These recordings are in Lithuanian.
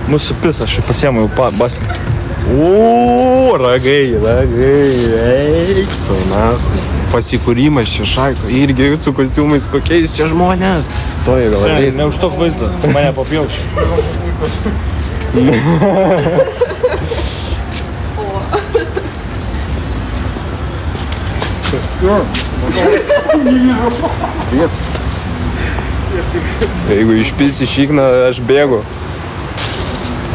Mūsų pis, aš pasiemu jau basmį. Ragai, eik tu, na. Pasikūrimas čia šaiko, irgi su kostiumais kokiais čia žmonės. To jie gal ateis. Ne už tokį vaizdą, mane papjauš. Jeigu išpilsi šikną, aš bėgu.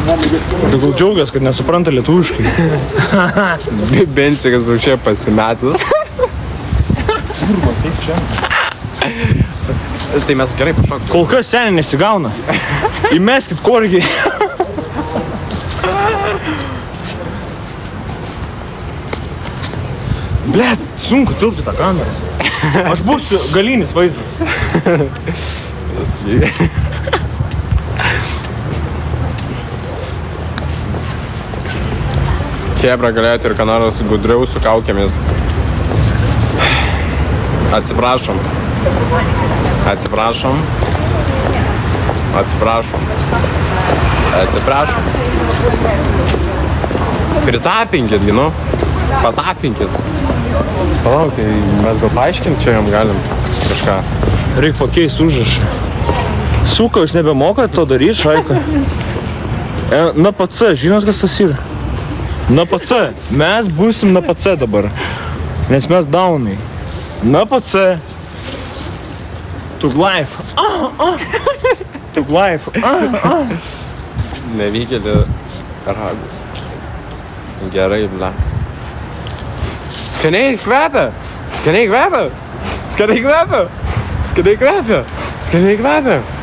Tai gal džiaugias, kad nesupranta lietuviškai. Bensikas jau čia pasimetus. Tai mes gerai pašokime. Kol kas seniai nesigauna. Įmeskit korgiai. Blet, sunku tilpti tą kamerą. Aš būsiu galinis vaizdas. Chebra galėtų ir ką nors gudriau su kaukėmis. Atsiprašom. Pritapinkit, nu. Patapinkit. Palauk, tai mes gal paaiškint čia jam galim kažką. Reik pakeisti užrašą. Suka, jūs nebemokat to daryti, šaika. NPC, žinot, kas tas yra? NPC. Mes būsim NPC dabar. Nes mes daunai. NPC. Tug life. Tug life. Nevykėlį ragus. Gerai, ble. Skaniai kvepia.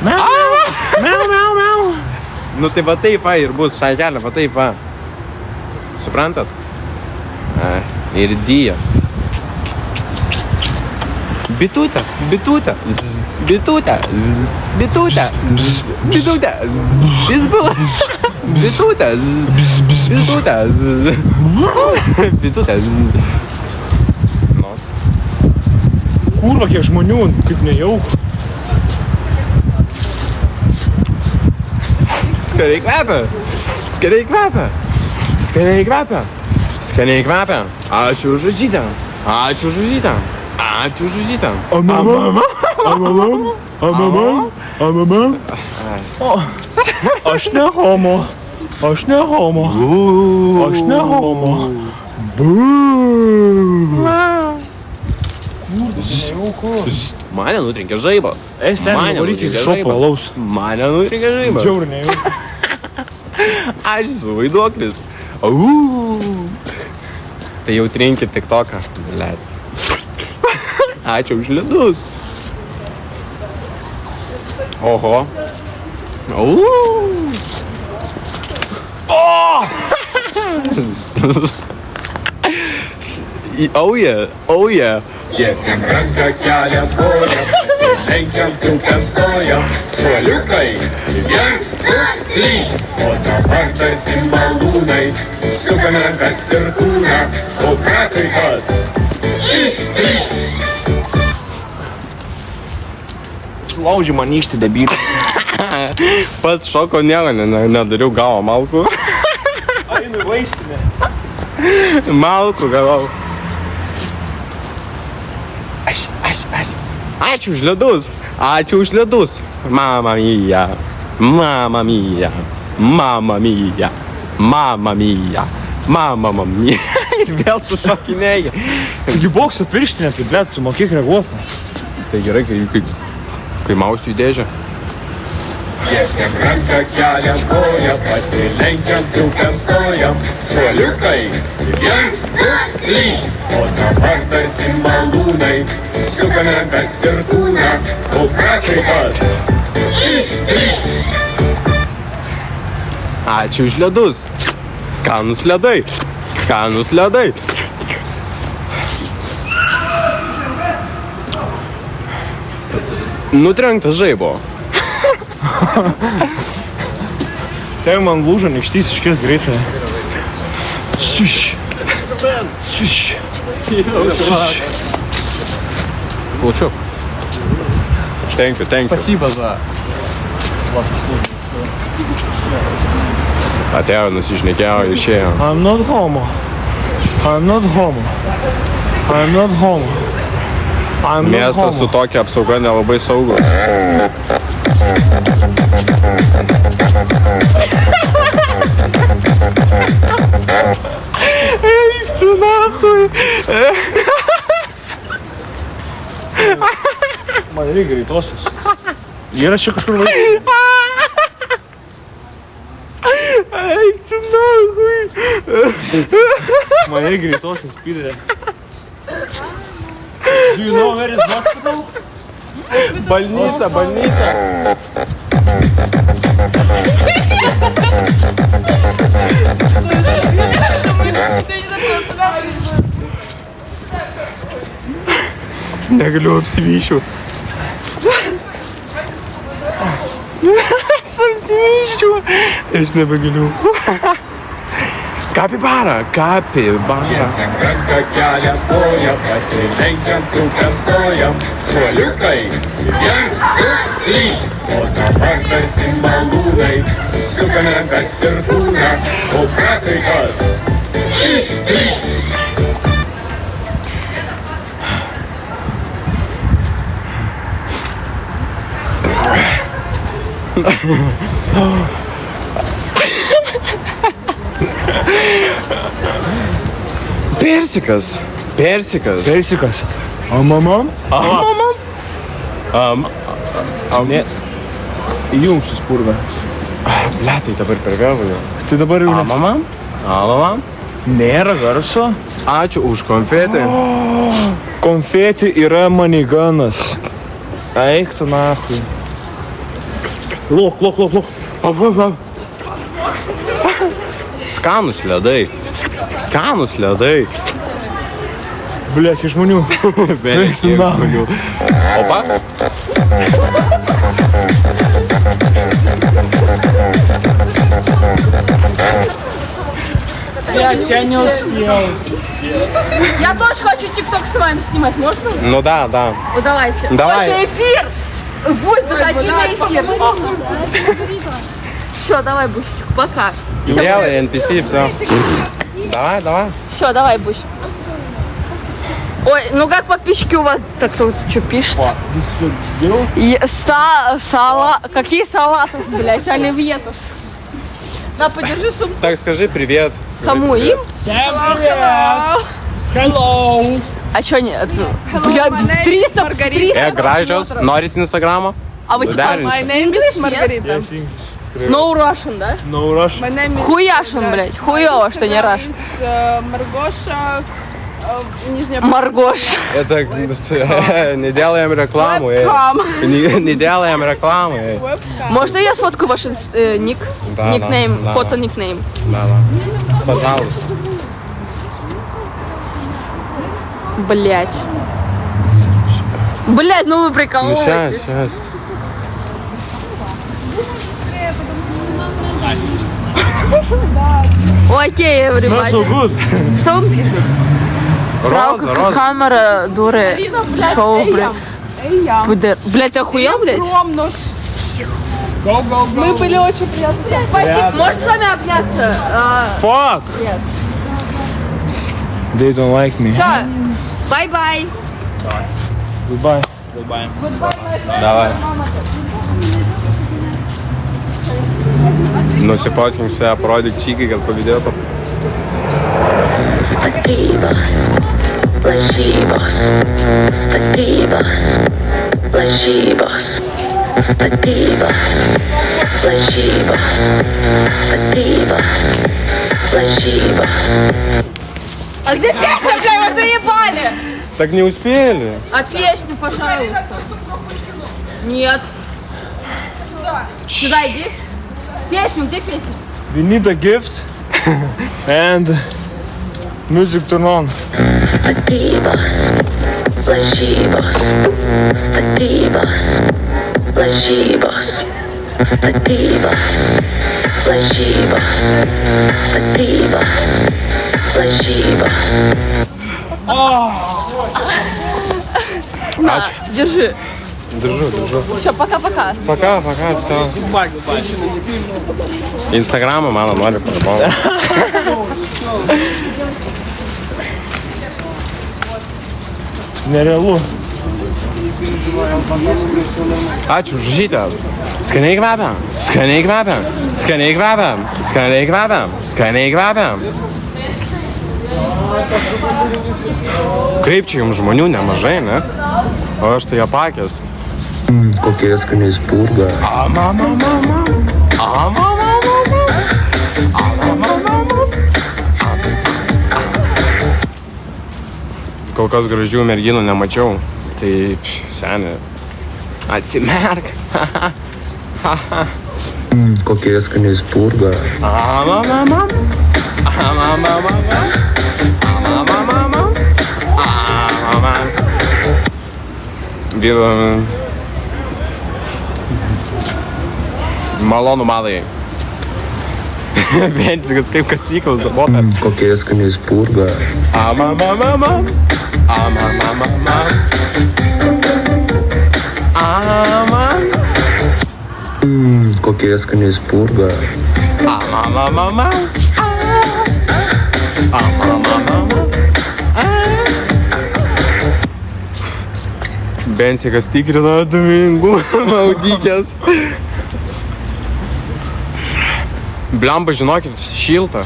Miau. Nu tai va taip va ir bus šaikelė, va taip va. Suprantat? Ir dyja. Bitutė. Kurva, kiek žmonių, kaip nejauku. Skaniai kvepia. Ačiū už žydą. Aš ne homo. Mane nutrenkė žaibas. Seniai, varykit iš šopo alaus. Mane nutrenkė žaibas. Džiauri nejauku. Aš esu vaiduoklis. Tai jau trinkit tiktoką. Ačiū už ledus. Oho. Oh yeah. Tiesiam ranką keliam koją, pasilenkiam trūkiam stojam, šuoliukai, 1, 2, 3. O dabar tarsim malūnai, sukam rankas ir kūną, o prakaitas ištryš. Sulauži man išti debylį. Pats šoko nieko nedariau, gavo malkų. Einu į vaistinę. Malkų gavau. Ačiū už ledus. Mamma mia. Ir vėl sušokinėja. Taigi bokso pirštinė, tai blet, tu mokėk reaguoti. Tai gerai, kai mausiu į dėžę. Tiesiam ranką keliam koją, pasilenkiam trūkiam stojam, šuoliukai, 1, 2, 3. O dabar tarsim malūnai, sukam rankas ir kūną, o prakaitas ištryš. Ačiū už ledus. Skanus ledai. Nutrenktas žaibo. Jeigu man lūžą neištys iškės greitai. Sviš. Plačiau. Thank you. Спасибо за вашу службу. Atėjo, nusišnekėjo, išėjo. I'm not homo. I'm not homo. I'm not homo. I'm not Miestas su homo. tokia apsauga nelabai saugus. Eik tu nachui. Man reikia greitosios. Yra čia kažkur vaikai. Eik tu nachui. Man reikia greitosios, pidrė. Do you know where is hospital? Больница, больница. Negaliu apsivyščiau. Aš apsivyščiau. Aš nebegaliu. Kapibara, kapibara. Tiesiam ranką kelią koją, pasilenkiam, trūkiam stojam. Šuoliukai, 1, 2, 3. O dabar tarsi malūnai, sukame rankas ir kūną, o prakaitas ištrykš. Persikas. Persikas. Persikas. O mamam? Ne. Įjung šis purvę. Ble, tai dabar per vėlų jau. Tai dabar jau ne. Mamam? Mamam? Nėra garso. Ačiū už konfetį. Konfeti yra maniganas. Eik tu nachui. Lok. Skanus ledai. Skanus ledai. Блять, iš žmonių. Beveik tu žmonių. Opa. Я не успел. Я тоже хочу тикток с вами снимать, можно? Ну да. Ну давайте. Давай. Это эфир! Бусь, заходи на эфир. Все, давай, Бусь, пока. Делай NPC, все. Давай. Все, давай, Бусь. Ой, ну как подписчики у вас так тут что пишут? Какие салаты, блядь, оливьетов? На, подержи сумку. Так, скажи привет. Кому? Им? Всем привет! Hello! А что нет? Блядь, 300 Маргарита. Gražios, norit Instagramą? А вы типа My name is Маргарита. No Russian, да? No rush. Хуяшин, блядь. Хуёво, что не Russian. Маргоша, Нижняя Маргош. Это не делаем рекламу. Не делаем рекламу. Можно я сфоткаю ваш ник? Да, Никнейм, да. фото-никнейм. Да. Пожалуйста. Блять. Блять, ну вы прикалываетесь. Сейчас. Окей, Not so everybody. good. Что он пишет? Роза. Камера, дуры. Шоу, блядь. Пидор. Блять, ты охуел, блядь? Мы были очень приятны. Спасибо. Можете с вами обняться? Fuck! Yes. They don't like me. Все. Бай-бай. Goodbye. Давай. Nusifotkimся, parodyk čykai, kad pavydėtų. Statybos, lažybos, statybos, lažybos, statybos, lažybos, statybos, lažybos. А где песня, блядь, вы заебали? Так не успели. А песню, пожалуйста. Нет. Сюда иди. Песню, где песня? We need a gift and music turn on. Statybos, lažybos, statybos, lažybos, statybos, lažybos, statybos, lažybos. На, держи. Держу. Все, пока-пока. Пока, все. Інстаграму мало ноль по-любому. Нереалу. Ačiū, žytė. Skaniai kvepia. Kaip čia jums žmonių nemažai, ne? O aš tai apakęs. Kokie skaniai spurga. Kol kas gražių merginų nemačiau. Tai, seni, atsimerk. Kokie skaniai spurga. Malonu malai. Bensikas kaip kasyklos darbuotojas. Kokie skaniai spurga. Kokie skaniai spurga. Bensikas tikrina dūmingumą maudykės. Blemba, žinokit, šilta.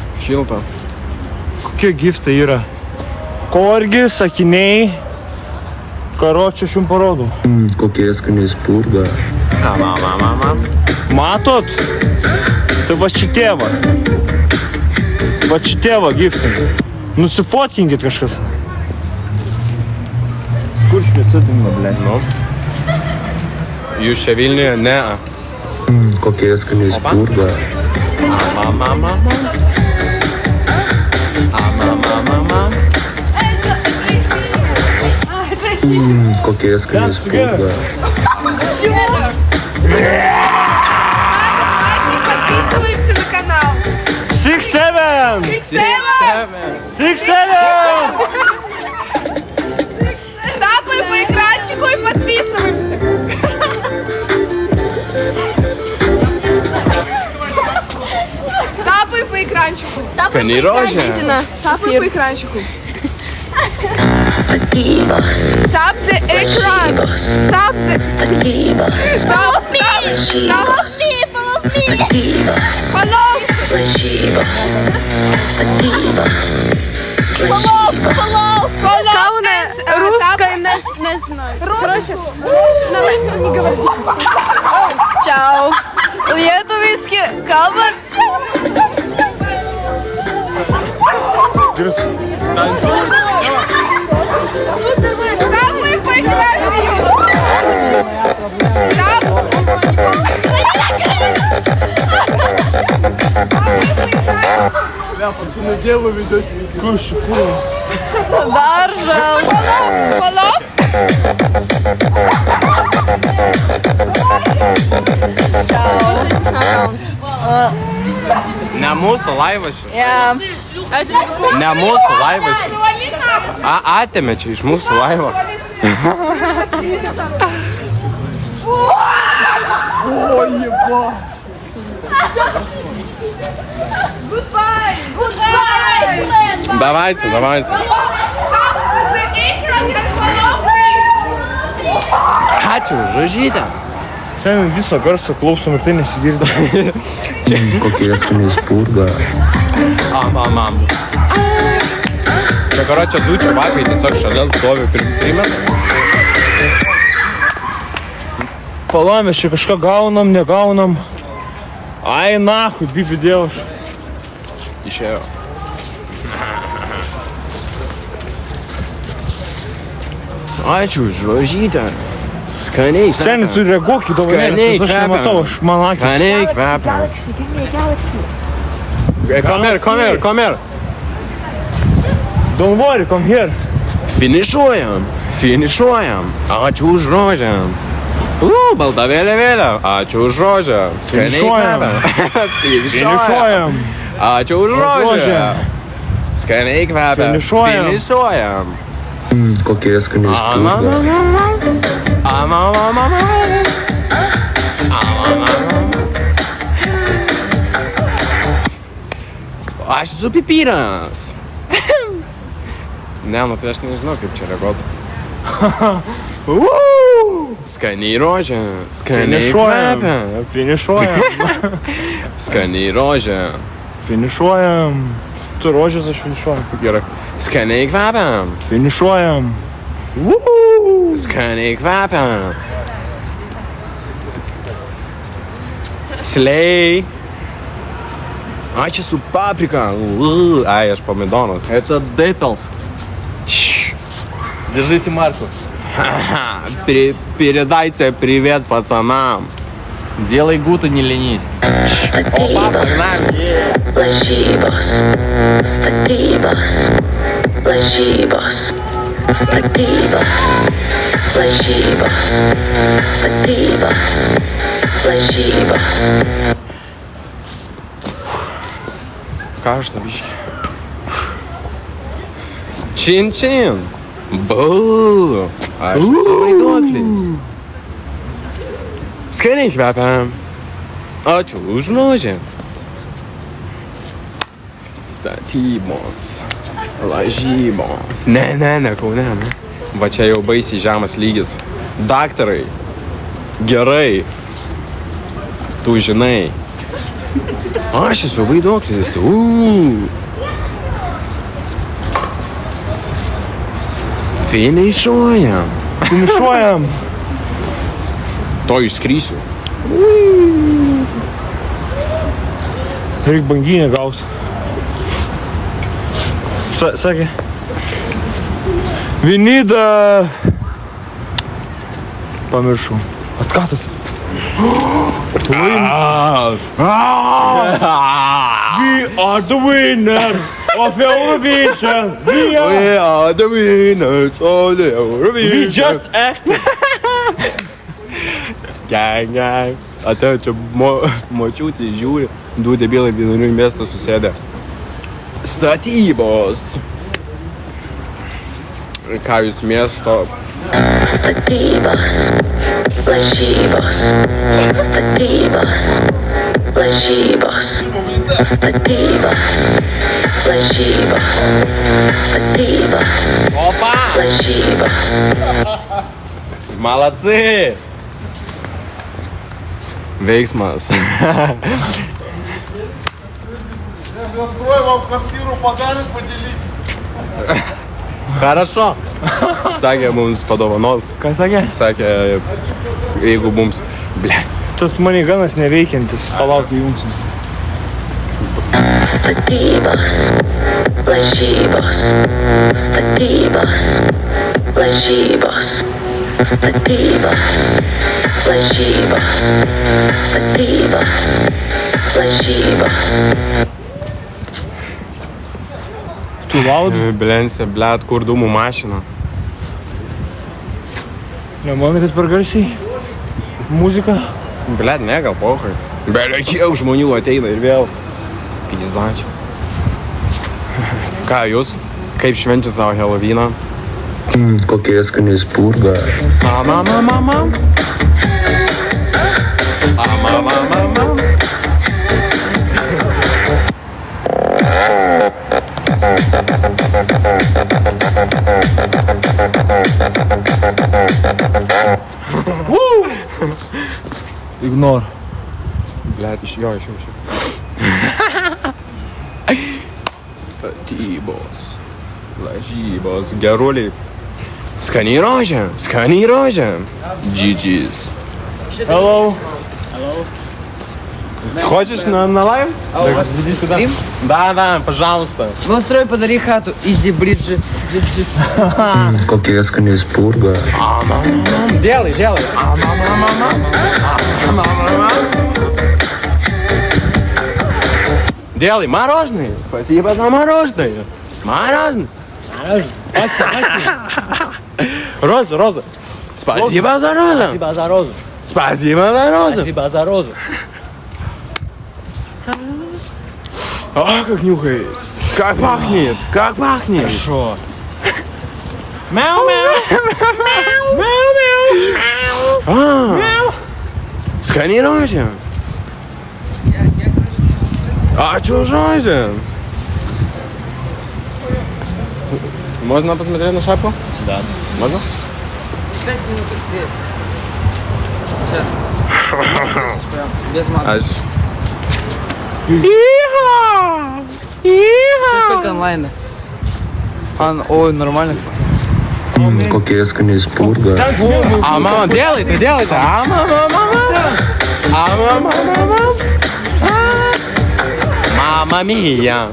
Kokie giftai yra? Korgi, sakiniai. Karočią aš jums parodau. Kokie skaniai spurga. Matot? Tai va šitie va. Va šitie va giftai. Nusifotkinkit kažkas. Kur šviesėtinga, ble? Nu. Jūs čia Vilniuje? Ne. Kokie skaniai spurga. Kokie skaniai spurga. Подписываемся на канал. 6-7! 6-7! Тапаем по экранчику и подписываемся. Тапаем по экранчику. Скани рожа. Тапаем по экранчику. Statybos. Tap the экран. Tap the... Statybos. Tap Statybos. Follow. Lažybos. Statybos. Кауне, русская не знаю. Короче, не говори. Чао. Lietuviski kalba. Тапаем по экранчику. Даржал. Follow. Ne mūsų laivas čia. Ja. Ne mūsų laivas čia. Atėmė čia iš mūsų laivo. Goodbye. Давайте. Tap the экран and follow me. Ačiū, žažytė. Šiandien viso garso klausom ir tai nesigirdi. Kokie skaniai spurga. Čia karočią du čiuvakai tiesiog šalia stovi primeta. Pala, mes čia kažką gaunam, negaunam. Ai, nahui, bibi dievaš. Išėjo. Ačiū, žažytė. Skaniai kvepia. Seniai, tu reaguok į dovanėlės, aš nematau, aš man akis. Skaniai kvepia. Come here. Don't worry, come here. Finišuojam. Ačiū už rožę. Balta vėliavėlė. Ačiū už rožę. Finišuojam. Finišuojam. Ačiū už rožę. Skaniai kvepia. Finišuojam. Finišuojam. Kokie skaniai spurga. Aš esu pipyras. Ne, nu tai aš nežinau, kaip čia reaguoti. Skaniai rožė. Skaniai kvepia. Finišuojam. Skaniai rožė. Finišuojam. Tu rožės, aš finišuojam. Gerai. Skaniai kvepia. Finišuojam. Skaniai kvepia. Slay. Ai, čia su paprika. Ai, aš помидорос. Это Дэпплс. Держите марку. Передайте привет пацанам. Делай гуд и не ленись. Lažybos, statybos, lažybos, statybos, lažybos, statybos, lažybos. Karšta biškį. Čin. Buu. Aš su vaiduokliais. Skaniai kvepia. Ačiū už rožę. Statybos. Lažybos. Ne, Kaune. Va čia jau baisiai žemas lygis. Daktarai. Gerai. Tu žinai. Aš esu vaiduoklis. Finišuojam. Finišuojam. To išskrysiu. Reik banginę gauti. Sakė. We need Pamiršau. Atkatas. We are the winners of Eurovision. We are the winners of the Eurovision. We just acted. Gang. Atėjo čia močiutė žiūri, du debilai vienurių miesto susėdė. Statybos. Ką jūs miesto? Statybos, lažybos, statybos, lažybos, statybos, lažybos, statybos, lažybos. Молодцы! Veiksmas. Настрой вам квартиру подарок поделить. Хорошо. Sakė, mums padovanos. Ką sakė? Sakė, jeigu mums... Ble. Tas maniganas neveikiantis. Palauk, įjungsim. Statybos, lažybos, statybos, lažybos, statybos, lažybos, statybos, lažybos. Tu laudai? Blensė, blet, kur dūmų mašina. Nemanai, kad per garsiai? Muzika? Blet, ne, gal pohai. Belia, kiek žmonių ateina ir vėl. Pizdačiai. Ką jūs? Kaip švenčiat savo Helovyną? Kokia skani spurga. Mama. Ignor. Blet, iš jo. Statybos, lažybos, geruliai. Skaniai rožė. GG's. Hello. Хочешь на лайв? А у вас стрим? Да, пожалуйста. Ну, строй, подари хату. Изи, бриджи. Kokia skani spurga. Делай. Делай мороженое. Спасибо за мороженое. Роза. Спасибо за розу. Спасибо за розу. А, как нюхает. Как пахнет. Шо? Мяу-мяу. Сканируйте. А чё жойте? Можно посмотреть на шапку? Да. Можно? 5 минут быстрее. Сейчас. Без мата. Сейчас только онлайн. Ой, нормально, кстати. Kokie skanės purga. А мама, делайте. А мама. Мама мия.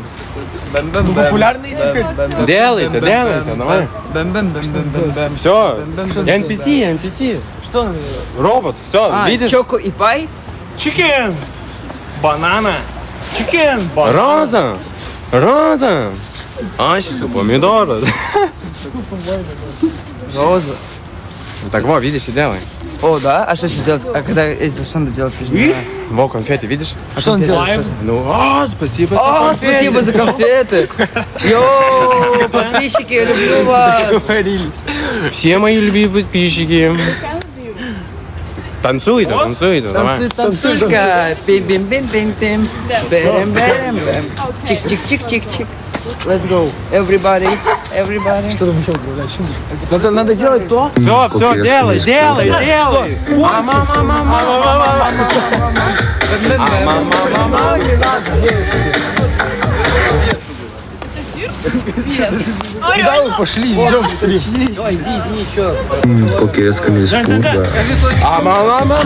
Популярный теперь. Делайте, давай. Бэм-бэм-бэм-бэм-бэм. Все. NPC. Что? Робот, все, видишь? Чоко и пай? Чикен! Банана! Чикен! Банана! Роза. Асису, помидоры. Роза. Так вот, видишь, и делай. О, да? А что еще делать? А когда это что надо делать? Я же не знаю. Во, конфеты, видишь? А что он делает? Ну, спасибо за О, конфеты. спасибо за конфеты. Йоу, подписчики, я люблю вас. Все мои любимые подписчики. Танцуйте, давай. Танцулька. Бим-бим-бим-бим-бим. Бэм-бэм-бэм. Чик-чик-чик-чик-чик. Let's go. Everybody. Что там еще дальше? Надо делать то. Все, делай. А мама. Куда вы пошли? Идем быстрее. Давай, иди, что? Kokie skanės purga. А мама.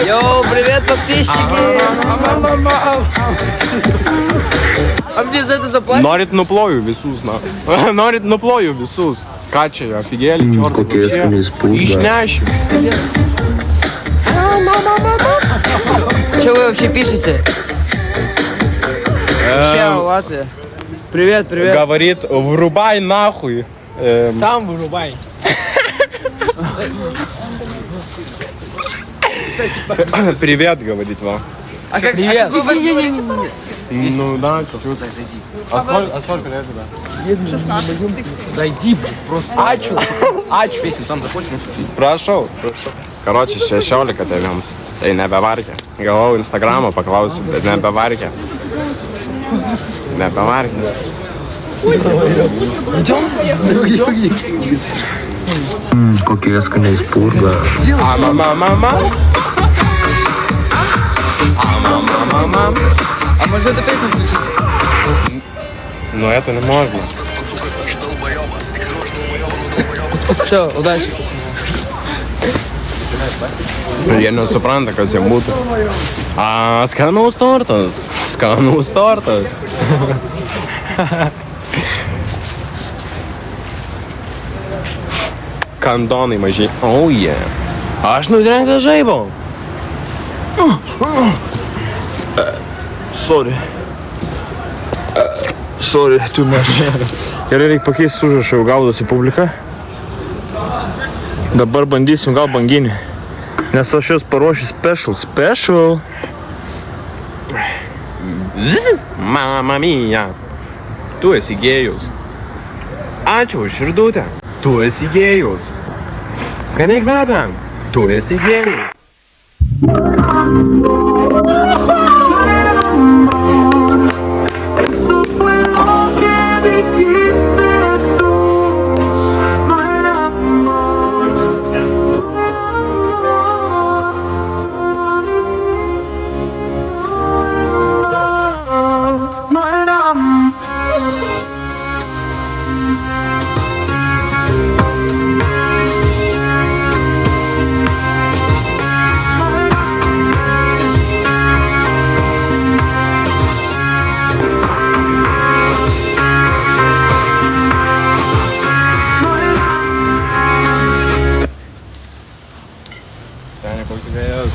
Йоу, привет, подписчики. А мне за это заплатят? Норит наплою Висус, на. Норит наплою Висус. Качай, офигели, черт Kokie вообще. skanės purga. Ишнящий. Что вы вообще пишете? Чао, Латвия. Привет. Говорит, врубай нахуй. Сам вырубай. Привет, говорит вам. А как Привет. вы возьмете? Ну да, как-то. А сколько лет туда? 16. Зайди, просто. Ачу. Песню сам закончил. Prašau. Karoči, 16 tėvėms. Tai nebevarkė. Gavau Instagramą, paklausiu, bet nebevarkė. Kokie skanės purga. А мама. А может эту песню включить? Но это не можно. Все, удачи. Jie nesupranta, kas jie būtų. Skanus tortas. Kandonai maži. Oh yeah. Aš nudrengtas žaibo. Sorry, tu mes. Gerai, reikia pakeisti užrašą, jau gaudosi publika. Dabar bandysim gal banginį. Nes aš jos paruošiu special. Mama mia. Tu esi gėjus. Ačiū už širdutę. Tu esi gėjus. Skaniai kvepia. Tu esi gėjus. Seniai, koks gėjas.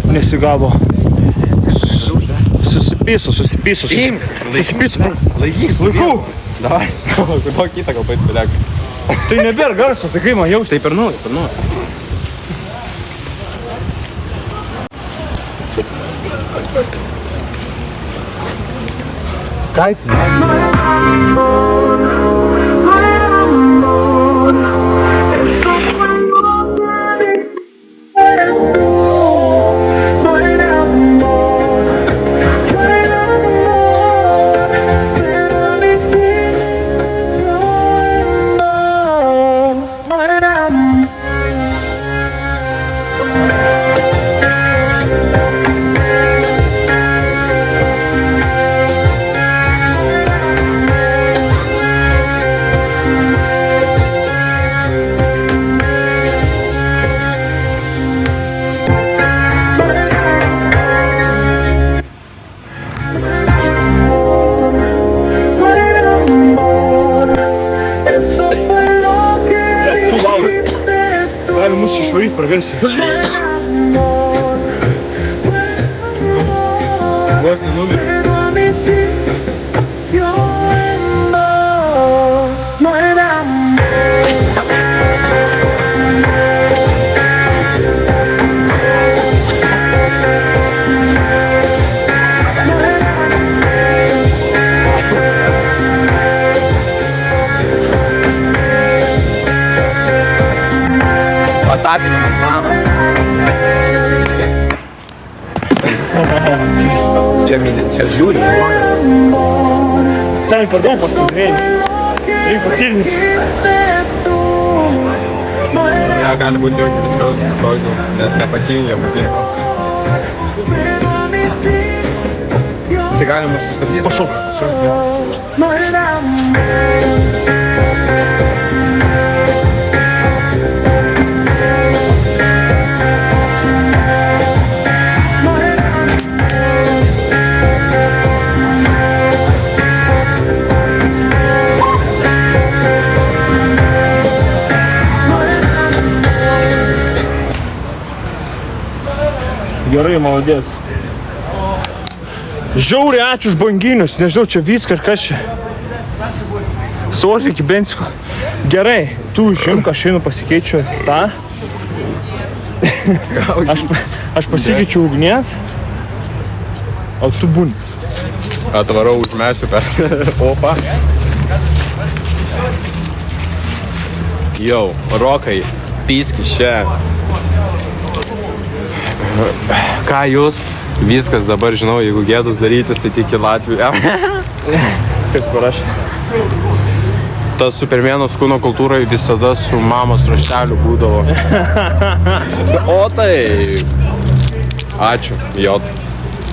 Nesigavo. Susipysiu. Susipysiu. Laikų. Davai. Kuo kitą gal pats piliak. Tai nebėra garso, tai kaip man jausti. Tai per naują. Ką jis? piramidė, čia žiūri. Sami per daug paskutiniai. Reikia atsirinti. Ja, gali būti jau viskas stožiu, nes nepasijungia būtinko. Tai galima sustabdyti. Pašauk. Gerai, maladės. Žiauriai ačiū už banginius, nežinau, čia viskas, kas čia. Sorry, iki Bensko. Gerai, tu išimk, aš einu pasikeičiu tą. Aš pasikeičiu ugnies, o tu būni. Atvarau, užmesiu per opą. Jau, Rokai, pyskis čia. Ką jūs? Viskas dabar žinau, jeigu gėdus darytis, tai tik į Latviją. Kas parašė? Tas Supermėnos kūno kultūrai visada su mamos rašteliu būdavo. O tai... Ačiū, Jot.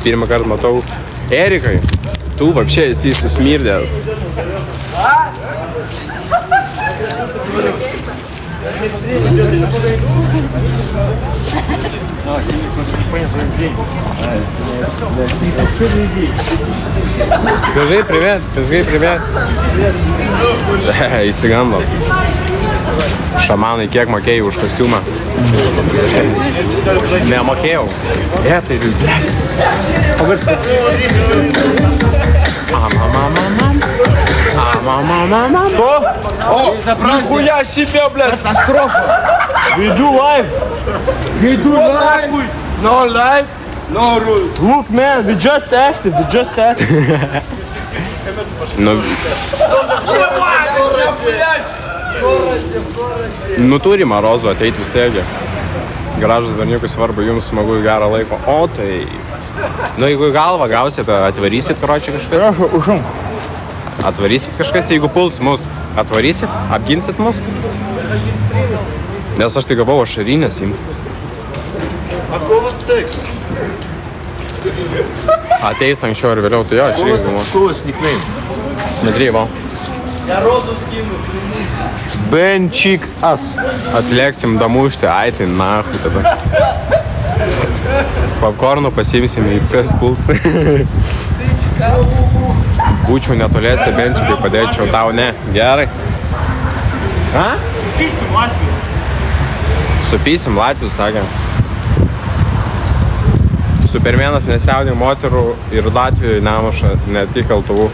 Pirmą kartą matau. Erikai, tu vapšė esi susmirdęs. Скажи привет, скажи привет. Įsigando. Šamanai, kiek mokėjai už kostiumą? Nemokėjau. Tai Что? Нихуя себе, блядь! We do live. We do live! No live, no rule. Look, man, we just active. Nu turi Marozų ateit vis tiek. Gražus berniukai, svarbu jums smagu į gerą laiko. O tai... Nu jeigu į galvą gausite, atvarysit karočią kažkas? Atvarysit kažkas, jeigu pults mus? Atvarysit? Apginsit mus? Nes aš tai gavau ašarinės im. Ateis anksčiau ir vėliau, tai jo, aš reikia. Какой никнейм? Смотри, va. Бенчик Ас. Atlėksim damušti, ai tai nahui tada. Popkornų pasiimsim į kas puls. Būčiau netoliese Benčiukui padėčiau, tau ne. Gerai. A? Supysim Latvijų. Supysim Latvijų, sakė. Supermėnas nesiaudė moterų ir Latvijoje nemuša ne tik kaltuvų.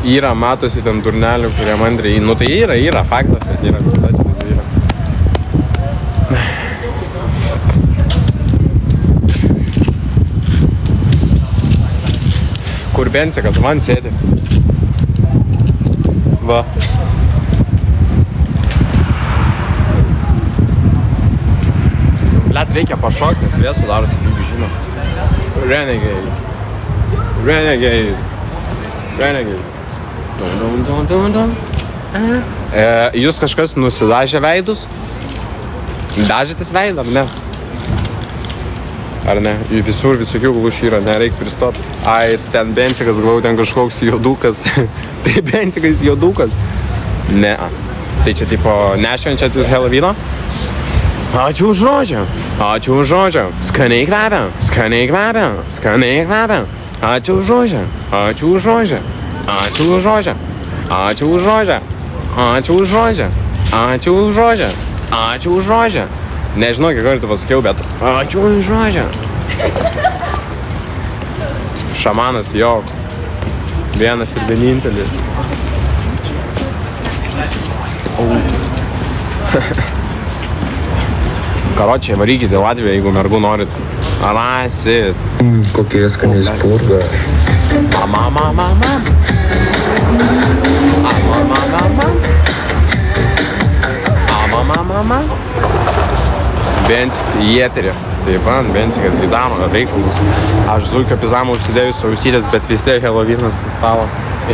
Yra, matosi ten durnelių, kurie mandriai. Nu tai yra, faktas, kad yra visada čia taip yra. Kur Bensikas, man sėdi. Va. Blet, reikia pašokti, nes vėsų darosi, lygiai žino. Renegade. Jūs kažkas nusidažė veidus? Dažytis veidą, ar ne? Ar ne? Visur visokių glušių yra, nereikia pristoti. Ai, ten Bensikas, galvoju, ten kažkoks jodukas. Tai Bensikas jodukas? Ne. Tai čia tipo nešvenčiat jūs Helovyno? Ačiū už rožę. Skaniai kvepia. Ačiū už rožę. Nežinau, kiek kartų pasakiau, bet ačiū už rožę. Šamanas jo. Vienas ir vienintelis. Karočiai, varykite į Latviją, jeigu mergų norit. Rasit. Kokie skaniai spurga. Bensik į eterį. Taip, man Bensikas gydano reikalus. Aš Zulkio pizamą užsidėjus ausytės, bet vis tiek Helovynas ant stalo.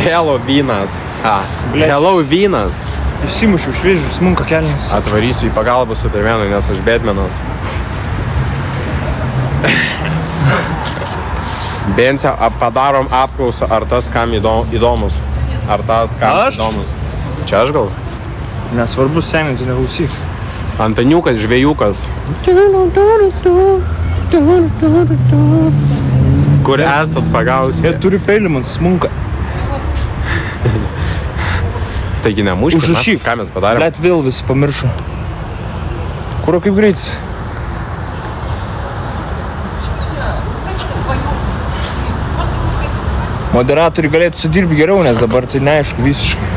Helovynas. Blet. Helovynas. Išsimušiau šviežių smunka kelnes. Atvarysiu į pagalbą Supermenui, nes aš Batmanas. Bensia, padarom apklausą, ar tas kam įdomus. Ar tas kam Aš? įdomus. Čia aš gal? Nesvarbu, seniai, tu neklausyk. Antaniukas, žvėjukas. Kur esat pagausi? Jie turi peilį man smunka. Taigi nemuškit. Užrašyk. Ką mes padarėm? Blet vėl visi pamiršo. Kuro kaip greitis? Moderatoriai galėtų sudirbti geriau, nes dabar tai neaišku visiškai.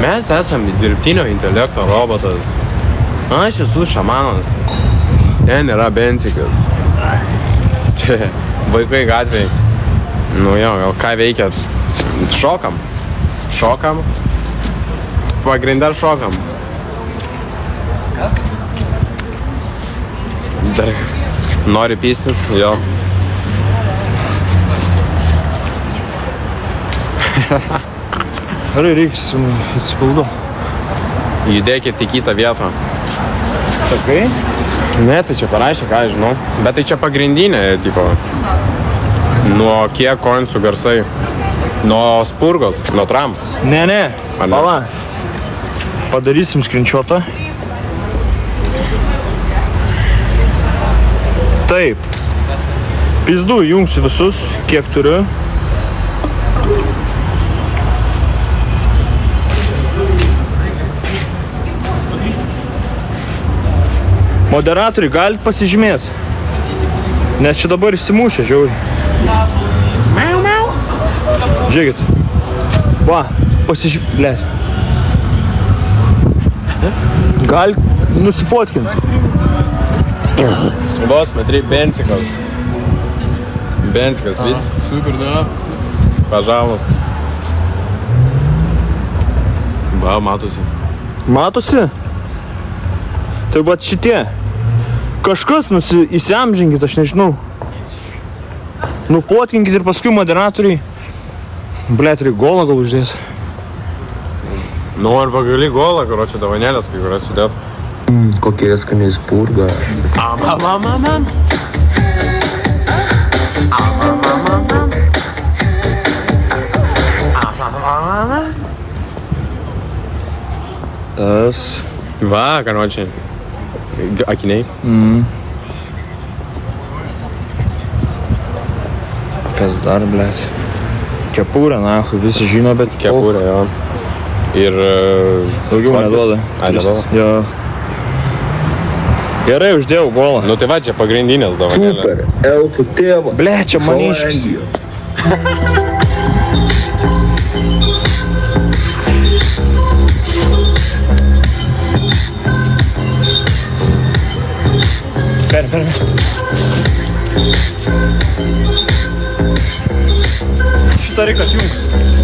Mes esame dirbtinio intelekto robotas. Aš esu šamanas. Ten yra Bensikas. Čia vaikai gatvėj. Nu jo, gal ką veikiat? Šokam. Šokam. Pagrindę šokam. Dar nori pystis? Jo. Gerai, reiks atsipildu. Judėkit į kitą vietą. Sakai? Ne, tai čia parašė, ką aš žinau. Bet tai čia pagrindinė, tipo. Nuo kiek koinsų garsai. Nuo spurgos, nuo tram. Ne, ne. Ar ne? Pala. Padarysim skrinčiotą. Taip. Pizdu, jungsiu visus, kiek turiu. Moderatoriai, galit pasižymėti. Nes čia dabar išsimušė, žiauri. Žiūrėkit. Va, pasižymėti. Galit nusifotkinti. Vos, metri, Bensikas. Bensikas, vidis. Super, da. Pažalust. Va, matosi. Matosi? Tai va šitie. Kažkas įsiamžinkit, aš nežinau. Nufotkinkit ir paskui moderatoriai. Blet, reik golą gal uždėt. Nu, arba gali golą, karočią davanėlės, kai kurias sudėt. Kokie skaniai spurga. Tas. Va, karočiai. Akiniai. Kas dar, blet. Kepurė, nahui, visi žino, bet Kepurė, jo. Ir... Daugiau korpus. neduoda. Ai, neduoda? Jo. Gerai, uždėjau golą. Nu tai va, čia pagrindinės davanėlės. Super, elfų tėvas. Ble, čia maniškis. Per. Šitą reikia atjungti.